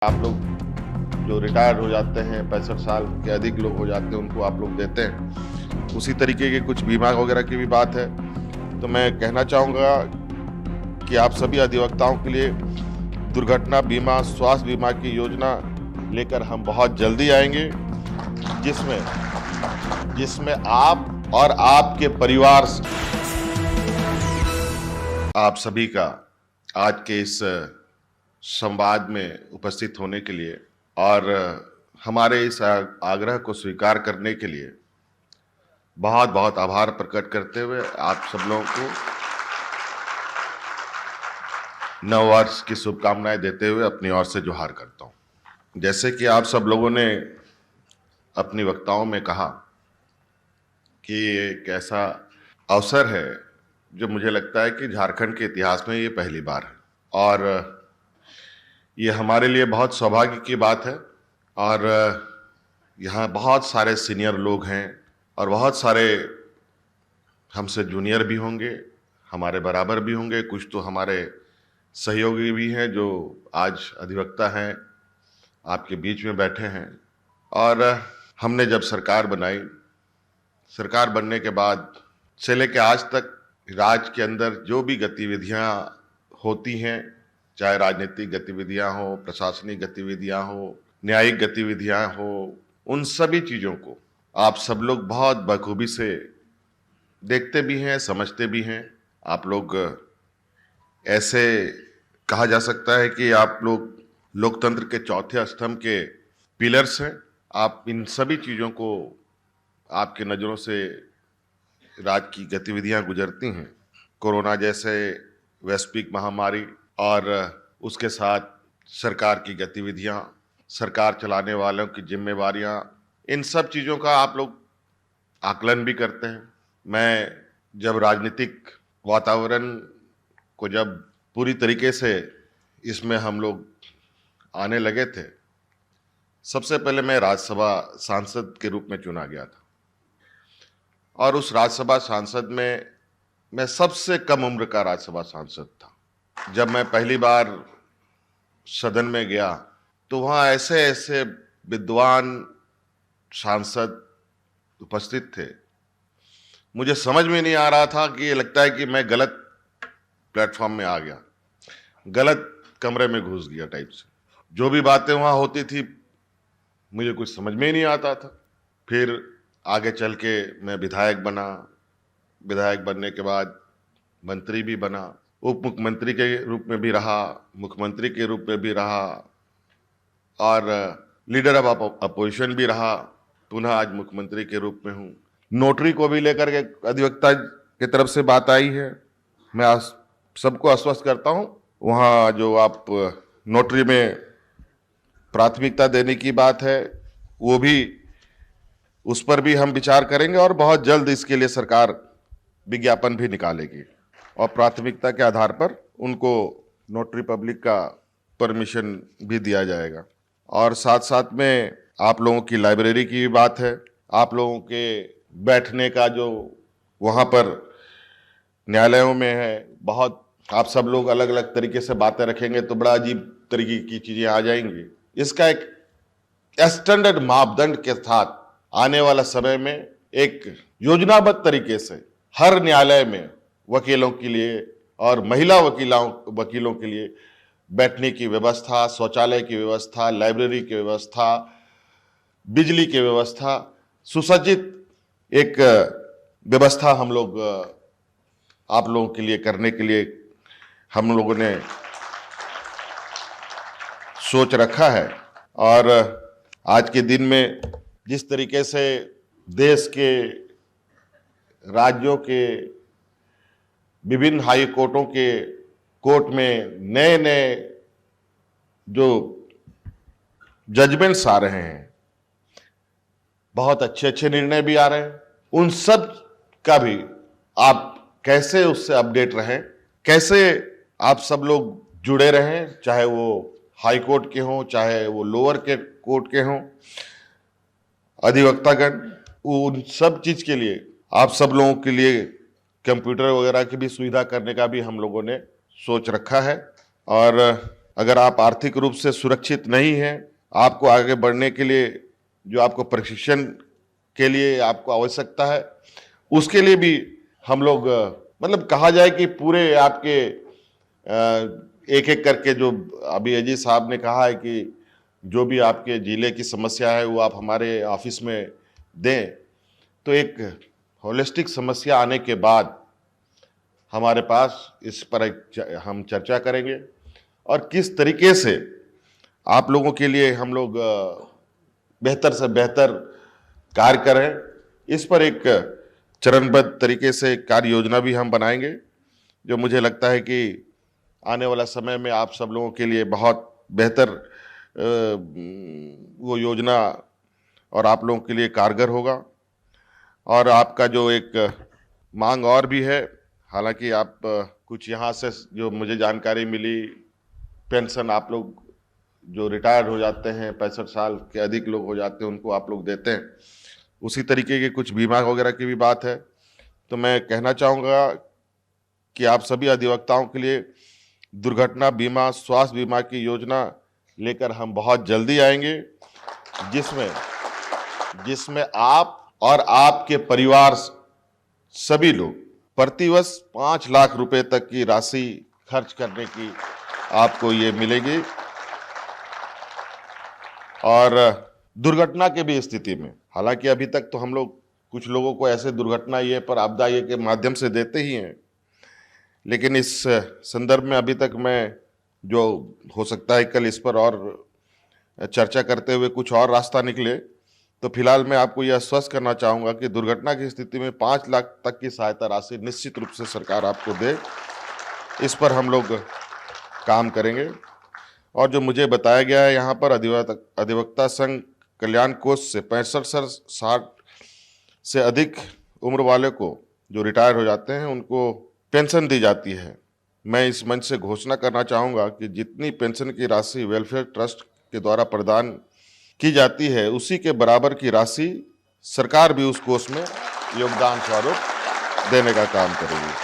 आप लोग जो रिटायर हो जाते हैं, 65 साल के अधिक लोग हो जाते हैं, उनको आप लोग देते हैं। उसी तरीके के कुछ बीमा वगैरह की भी बात है। तो मैं कहना चाहूँगा कि आप सभी अधिवक्ताओं के लिए दुर्घटना बीमा, स्वास्थ्य बीमा की योजना लेकर हम बहुत जल्दी आएँगे, जिसमें जिसमें आप और आपके परिवार आप सभी का आज के इस संवाद में उपस्थित होने के लिए और हमारे इस आग्रह को स्वीकार करने के लिए बहुत बहुत आभार प्रकट करते हुए आप सब लोगों को नववर्ष की शुभकामनाएं देते हुए अपनी ओर से जोहार करता हूं। जैसे कि आप सब लोगों ने अपनी वक्ताओं में कहा कि ये एक ऐसा अवसर है जो मुझे लगता है कि झारखंड के इतिहास में ये पहली बार है और ये हमारे लिए बहुत सौभाग्य की बात है। और यहाँ बहुत सारे सीनियर लोग हैं और बहुत सारे हमसे जूनियर भी होंगे, हमारे बराबर भी होंगे, कुछ तो हमारे सहयोगी भी हैं जो आज अधिवक्ता हैं, आपके बीच में बैठे हैं। और हमने जब सरकार बनाई, सरकार बनने के बाद से लेकर आज तक राज्य के अंदर जो भी गतिविधियां होती हैं, चाहे राजनीतिक गतिविधियां हो, प्रशासनिक गतिविधियां हो, न्यायिक गतिविधियां हो, उन सभी चीज़ों को आप सब लोग बहुत बखूबी से देखते भी हैं, समझते भी हैं। आप लोग ऐसे कहा जा सकता है कि आप लोग लोकतंत्र के चौथे स्तंभ के पिलर्स हैं। आप इन सभी चीज़ों को आपके नज़रों से राज्य की गतिविधियां गुजरती हैं। कोरोना जैसे वैश्विक महामारी और उसके साथ सरकार की गतिविधियां, सरकार चलाने वालों की जिम्मेवारियां, इन सब चीज़ों का आप लोग आकलन भी करते हैं। मैं जब राजनीतिक वातावरण को जब पूरी तरीके से इसमें हम लोग आने लगे थे, सबसे पहले मैं राज्यसभा सांसद के रूप में चुना गया था और उस राज्यसभा सांसद में मैं सबसे कम उम्र का राज्यसभा सांसद था। जब मैं पहली बार सदन में गया तो वहाँ ऐसे ऐसे विद्वान सांसद उपस्थित थे, मुझे समझ में नहीं आ रहा था कि ये लगता है कि मैं गलत प्लेटफॉर्म में आ गया, गलत कमरे में घुस गया टाइप से। जो भी बातें वहाँ होती थी मुझे कुछ समझ में ही नहीं आता था। फिर आगे चल के मैं विधायक बना, विधायक बनने के बाद मंत्री भी बना, उप मुख्यमंत्री के रूप में भी रहा, मुख्यमंत्री के रूप में भी रहा और लीडर ऑफ अपोजिशन भी रहा, पुनः आज मुख्यमंत्री के रूप में हूँ। नोटरी को भी लेकर के अधिवक्ता की तरफ से बात आई है। मैं सबको आश्वस्त करता हूँ, वहाँ जो आप नोटरी में प्राथमिकता देने की बात है वो भी, उस पर भी हम विचार करेंगे और बहुत जल्द इसके लिए सरकार विज्ञापन भी निकालेगी और प्राथमिकता के आधार पर उनको नोटरी पब्लिक का परमिशन भी दिया जाएगा। और साथ साथ में आप लोगों की लाइब्रेरी की भी बात है। आप लोगों के बैठने का जो वहाँ पर न्यायालयों में है, बहुत आप सब लोग अलग अलग तरीके से बातें रखेंगे तो बड़ा अजीब तरीके की चीज़ें आ जाएंगी। इसका एक स्टैंडर्ड मापदंड के साथ आने वाला समय में एक योजनाबद्ध तरीके से हर न्यायालय में वकीलों के लिए और महिला वकीलों के लिए बैठने की व्यवस्था, शौचालय की व्यवस्था, लाइब्रेरी की व्यवस्था, बिजली की व्यवस्था, सुसज्जित एक व्यवस्था हम लोग आप लोगों के लिए करने के लिए हम लोगों ने सोच रखा है। और आज के दिन में जिस तरीके से देश के राज्यों के विभिन्न हाई कोर्टों के कोर्ट में नए नए जो जजमेंट्स आ रहे हैं, बहुत अच्छे अच्छे निर्णय भी आ रहे हैं, उन सब का भी आप कैसे उससे अपडेट रहें, कैसे आप सब लोग जुड़े रहें, चाहे वो हाई कोर्ट के हों, चाहे वो लोअर के कोर्ट के हों, अधिवक्तागण, उन सब चीज़ के लिए आप सब लोगों के लिए कंप्यूटर वगैरह की भी सुविधा करने का भी हम लोगों ने सोच रखा है। और अगर आप आर्थिक रूप से सुरक्षित नहीं हैं, आपको आगे बढ़ने के लिए जो आपको प्रशिक्षण के लिए आपको आवश्यकता है, उसके लिए भी हम लोग मतलब कहा जाए कि पूरे आपके एक एक करके जो अभी अजीत साहब ने कहा है कि जो भी आपके जिले की समस्या है वो आप हमारे ऑफिस में दें, तो एक होलिस्टिक समस्या आने के बाद हमारे पास इस पर हम चर्चा करेंगे और किस तरीके से आप लोगों के लिए हम लोग बेहतर से बेहतर कार्य करें, इस पर एक चरणबद्ध तरीके से कार्य योजना भी हम बनाएंगे, जो मुझे लगता है कि आने वाला समय में आप सब लोगों के लिए बहुत बेहतर वो योजना और आप लोगों के लिए कारगर होगा। और आपका जो एक मांग और भी है, हालांकि आप कुछ यहाँ से जो मुझे जानकारी मिली, पेंशन आप लोग जो रिटायर्ड हो जाते हैं 65 साल के अधिक लोग हो जाते हैं उनको आप लोग देते हैं, उसी तरीके के कुछ बीमा वगैरह की भी बात है। तो मैं कहना चाहूँगा कि आप सभी अधिवक्ताओं के लिए दुर्घटना बीमा, स्वास्थ्य बीमा की योजना लेकर हम बहुत जल्दी आएंगे, जिसमें आप और आपके परिवार सभी लोग प्रतिवर्ष 5 लाख रुपए तक की राशि खर्च करने की आपको ये मिलेगी। और दुर्घटना के भी स्थिति में, हालांकि अभी तक तो हम लोग कुछ लोगों को ऐसे दुर्घटना ये पर आपदा ये के माध्यम से देते ही हैं, लेकिन इस संदर्भ में अभी तक मैं जो हो सकता है कल इस पर और चर्चा करते हुए कुछ और रास्ता निकले, तो फिलहाल मैं आपको यह आश्वस्त करना चाहूँगा कि दुर्घटना की स्थिति में 5 लाख तक की सहायता राशि निश्चित रूप से सरकार आपको दे, इस पर हम लोग काम करेंगे। और जो मुझे बताया गया है यहाँ पर अधिवक्ता संघ कल्याण कोष से 65-60 से अधिक उम्र वाले को जो रिटायर हो जाते हैं उनको पेंशन दी जाती है। मैं इस मंच से घोषणा करना चाहूँगा कि जितनी पेंशन की राशि वेलफेयर ट्रस्ट के द्वारा प्रदान की जाती है, उसी के बराबर की राशि सरकार भी उस कोष में योगदान स्वरूप देने का काम करेगी।